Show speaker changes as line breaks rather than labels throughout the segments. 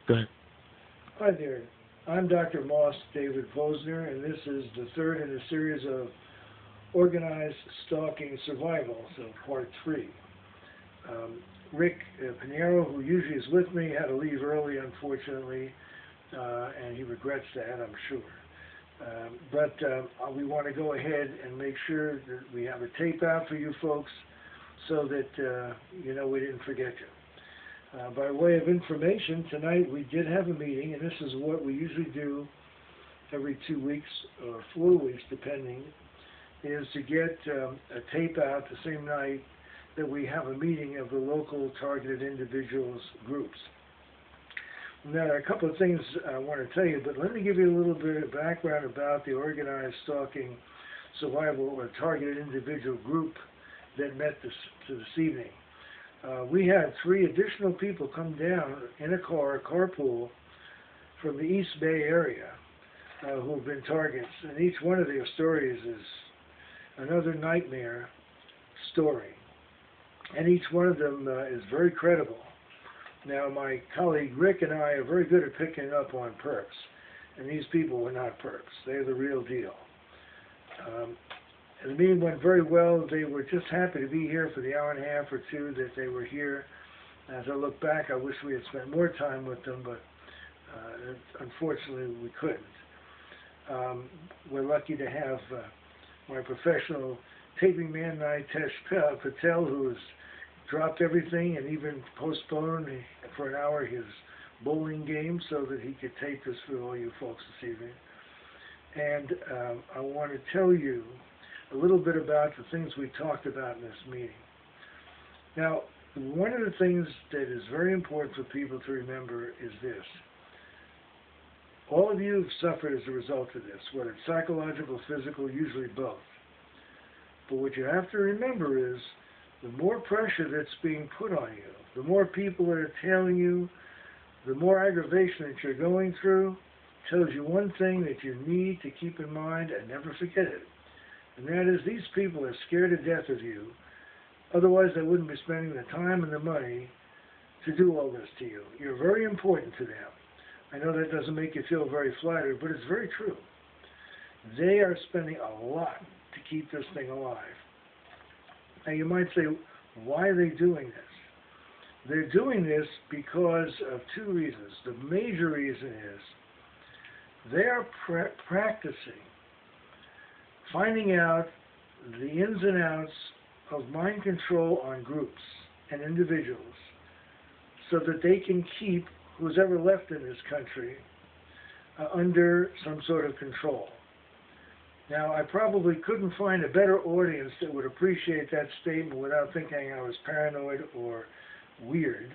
Go ahead.
Hi there. I'm Dr. Moss David Posner, and this is the third in a series of Organized Stalking Survival, so part 3. Rick Pinheiro, who usually is with me, had to leave early, unfortunately, and he regrets that, I'm sure. But we want to go ahead and make sure that we have a tape out for you folks so that you know we didn't forget you. By way of information, tonight we did have a meeting, and this is what we usually do every 2 weeks or 4 weeks, depending, is to get a tape out the same night that we have a meeting of the local targeted individuals groups. Now, there are a couple of things I want to tell you, but let me give you a little bit of background about the Organized Stalking Survival or Targeted Individual group that met this evening. We had 3 additional people come down in a carpool from the East Bay area who have been targets, and each one of their stories is another nightmare story, and each one of them is very credible. Now, my colleague Rick and I are very good at picking up on perps, and these people were not perps. They're the real deal. And the meeting went very well. They were just happy to be here for the hour and a half or 2 that they were here. As I look back, I wish we had spent more time with them, but unfortunately we couldn't. We're lucky to have my professional taping man, Nitesh Patel, who has dropped everything and even postponed for an hour his bowling game so that he could tape this for all you folks this evening. And I want to tell you a little bit about the things we talked about in this meeting. Now, one of the things that is very important for people to remember is this. All of you have suffered as a result of this, whether it's psychological, physical, usually both. But what you have to remember is the more pressure that's being put on you, the more people that are tailing you, the more aggravation that you're going through, tells you one thing that you need to keep in mind and never forget it. And that is, these people are scared to death of you. Otherwise, they wouldn't be spending the time and the money to do all this to you. You're very important to them. I know that doesn't make you feel very flattered, but it's very true. They are spending a lot to keep this thing alive. Now, you might say, why are they doing this? They're doing this because of 2 reasons. The major reason is they are practicing finding out the ins and outs of mind control on groups and individuals so that they can keep who's ever left in this country under some sort of control. Now, I probably couldn't find a better audience that would appreciate that statement without thinking I was paranoid or weird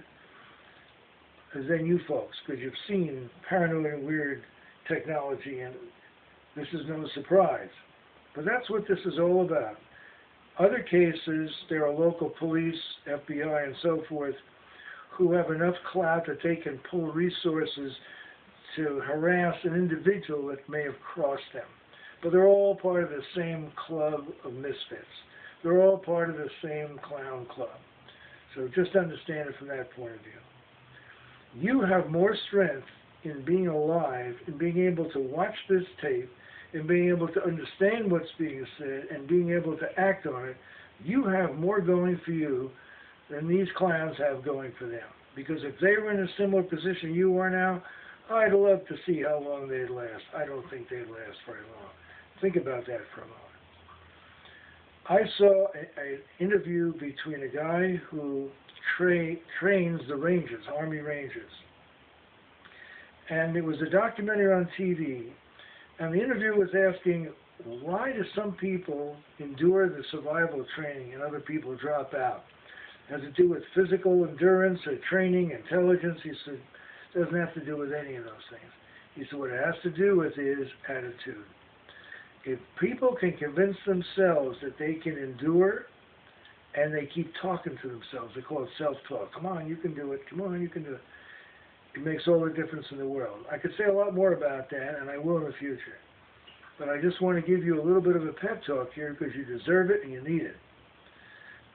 than you folks, because you've seen paranoid and weird technology, and this is no surprise. But that's what this is all about. Other cases, there are local police, FBI, and so forth, who have enough clout that they can pull resources to harass an individual that may have crossed them. But they're all part of the same club of misfits. They're all part of the same clown club. So just understand it from that point of view. You have more strength in being alive, in being able to watch this tape, and being able to understand what's being said and being able to act on it. You have more going for you than these clowns have going for them. Because if they were in a similar position you are now, I'd love to see how long they'd last. I don't think they'd last very long. Think about that for a moment. I saw an interview between a guy who trains the Rangers, Army Rangers. And it was a documentary on TV. And the interview was asking, why do some people endure the survival training and other people drop out? Has it to do with physical endurance or training, intelligence? He said, it doesn't have to do with any of those things. He said, what it has to do with is attitude. If people can convince themselves that they can endure, and they keep talking to themselves, they call it self-talk. Come on, you can do it. Come on, you can do it. It makes all the difference in the world. I could say a lot more about that, and I will in the future. But I just want to give you a little bit of a pep talk here because you deserve it and you need it.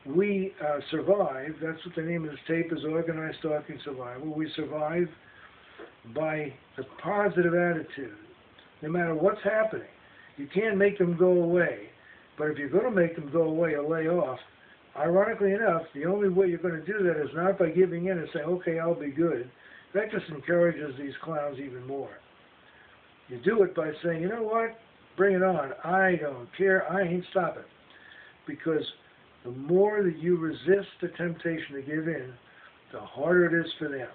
We survive. That's what the name of this tape is, Organized Stalking Survival. We survive by the positive attitude, no matter what's happening. You can't make them go away, but if you're going to make them go away or lay off, ironically enough, the only way you're going to do that is not by giving in and saying, okay, I'll be good. That just encourages these clowns even more. You do it by saying, you know what, bring it on. I don't care. I ain't stopping. Because the more that you resist the temptation to give in, the harder it is for them.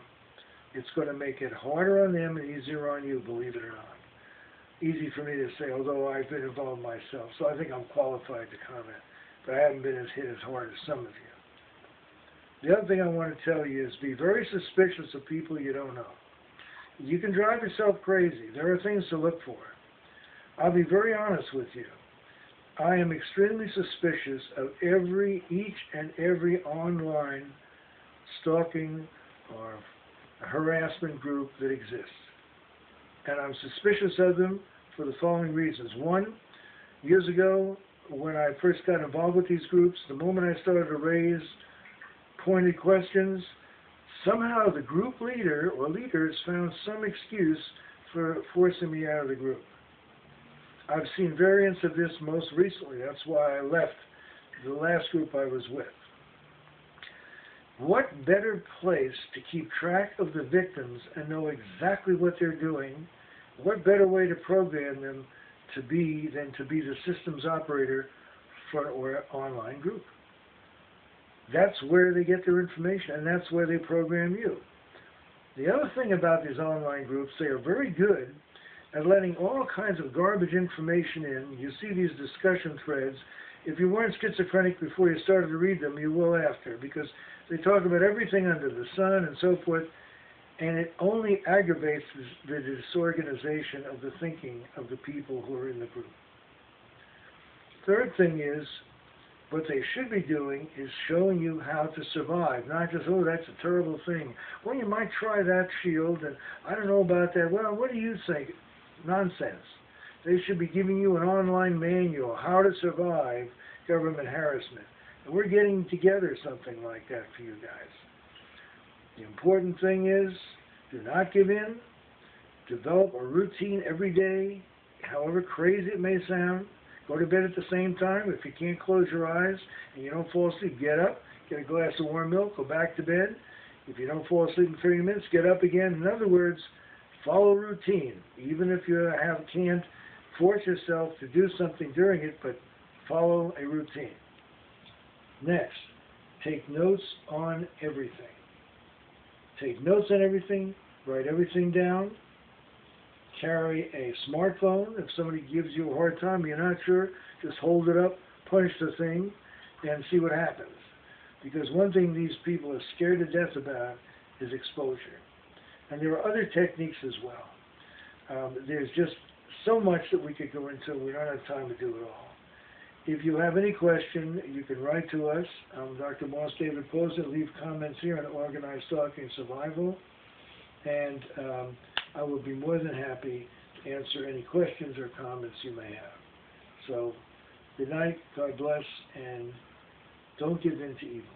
It's going to make it harder on them and easier on you, believe it or not. Easy for me to say, although I've been involved myself, so I think I'm qualified to comment. But I haven't been hit as hard as some of you. The other thing I want to tell you is be very suspicious of people you don't know. You can drive yourself crazy. There are things to look for. I'll be very honest with you. I am extremely suspicious of each and every online stalking or harassment group that exists. And I'm suspicious of them for the following reasons. One, years ago, when I first got involved with these groups, the moment I started to raise pointed questions, somehow the group leader or leaders found some excuse for forcing me out of the group. I've seen variants of this most recently. That's why I left the last group I was with. What better place to keep track of the victims and know exactly what they're doing? What better way to program them to be than to be the systems operator for an online group? That's where they get their information, and that's where they program you. The other thing about these online groups, they are very good at letting all kinds of garbage information in. You see these discussion threads. If you weren't schizophrenic before you started to read them, you will after, because they talk about everything under the sun and so forth, and it only aggravates the disorganization of the thinking of the people who are in the group. Third thing is, what they should be doing is showing you how to survive, not just, oh, that's a terrible thing. Well, you might try that shield, and I don't know about that. Well, what do you think? Nonsense. They should be giving you an online manual, how to survive government harassment. And we're getting together something like that for you guys. The important thing is, do not give in. Develop a routine every day, however crazy it may sound. Go to bed at the same time. If you can't close your eyes and you don't fall asleep, get up, get a glass of warm milk, go back to bed. If you don't fall asleep in 30 minutes, get up again. In other words, follow routine. Even if you can't force yourself to do something during it, but follow a routine. Next, take notes on everything. Take notes on everything, write everything down. Carry a smartphone. If somebody gives you a hard time, you're not sure, just hold it up, punch the thing, and see what happens. Because one thing these people are scared to death about is exposure. And there are other techniques as well. There's just so much that we could go into. We don't have time to do it all. If you have any question, you can write to us. I'm Dr. Moss David Poser. Leave comments here on organized stalking survival. And I will be more than happy to answer any questions or comments you may have. So, good night, God bless, and don't give in to evil.